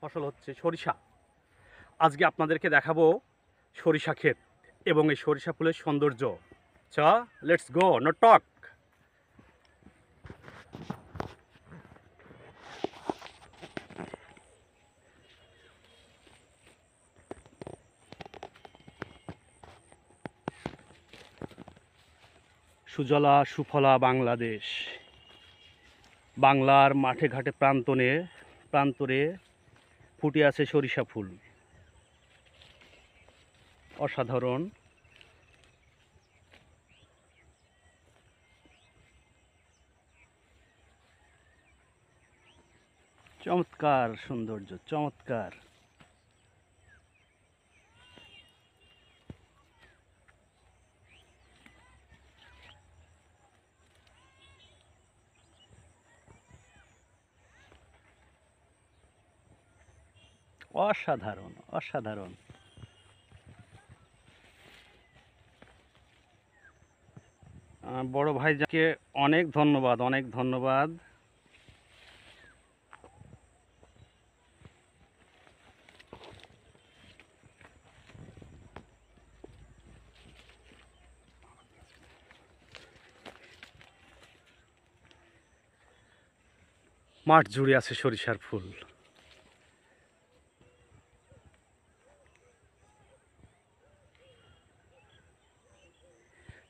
ফসল হচ্ছে সরিষা। আজকে আপনাদেরকে দেখাবো সরিষা ক্ষেত এবং এই সরিষা ফুলের সৌন্দর্য। চা, লেটস গো, নো টক। সুজলা সুফলা বাংলাদেশ, বাংলার মাঠে ঘাটে প্রান্তরে ফুটে আছে সরিষা ফুল। অসাধারণ, চমৎকার সৌন্দর্য, চমৎকার। অসাধারণ, অসাধারণ। বড় ভাইজানকে অনেক ধন্যবাদ, অনেক ধন্যবাদ। মাঠ জুড়ে আছে সরিষার ফুল।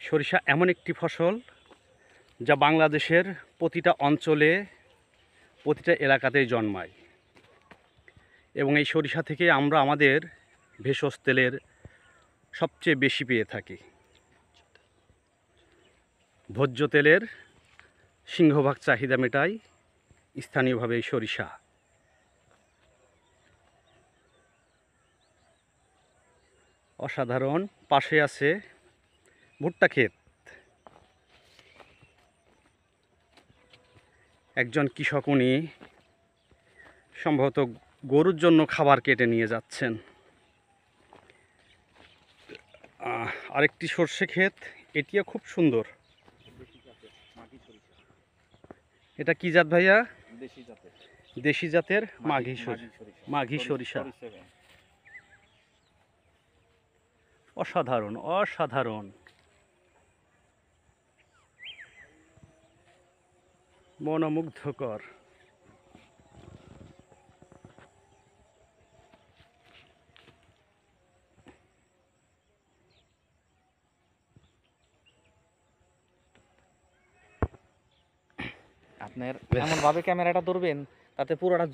সরিষা এমন একটি ফসল যা বাংলাদেশের প্রতিটা অঞ্চলে, প্রতিটা এলাকাতেই জন্মায় এবং এই সরিষা থেকে আমরা আমাদের ভেষজ তেলের সবচেয়ে বেশি পেয়ে থাকি। ভোজ্য তেলের সিংহভাগ চাহিদা মেটায় স্থানীয়ভাবে এই সরিষা। অসাধারণ। পাশে আছে ভুট্টা ক্ষেত। একজন কৃষক, উনি সম্ভবত গরুর জন্য খাবার কেটে নিয়ে যাচ্ছেন। আরেকটি সর্ষে ক্ষেত, এটিও খুব সুন্দর। এটা কি জাত ভাইয়া? দেশি জাতের মাঘী সরিষা। অসাধারণ, অসাধারণ। মনোমুগ্ধকর। আপনার এমন ভাবে ক্যামেরাটা ধরবেন তাতে পুরোটা